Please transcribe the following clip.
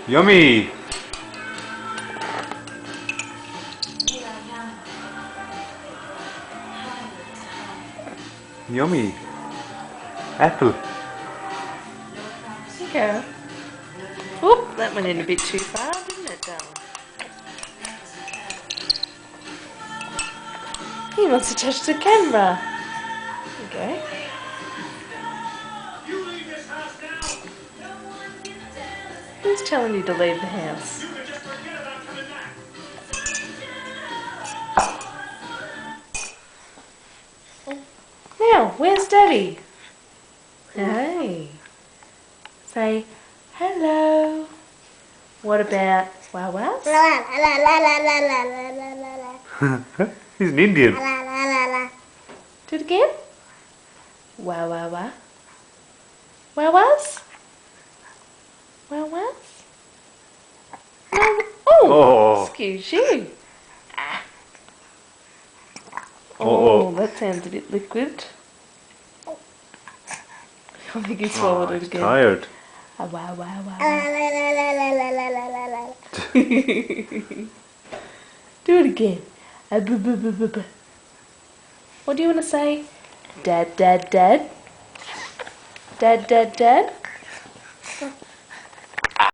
Yummy! Yummy! Apple! Okay. Whoop, that went in a bit too far, didn't it, darling? He wants to touch the camera. Okay. Who's telling you to leave the house? Now, where's Daddy? Hey. Say hello. What about Wawas? He's an Indian. Do it again. Wawawa. Wawas? Wawas? Oh, excuse you. Oh, that sounds a bit liquid. I think he swallowed it again. Tired. Wow, wow, wow. Do it again. What do you want to say? Dad, dad, dad? Dad, dad, dad?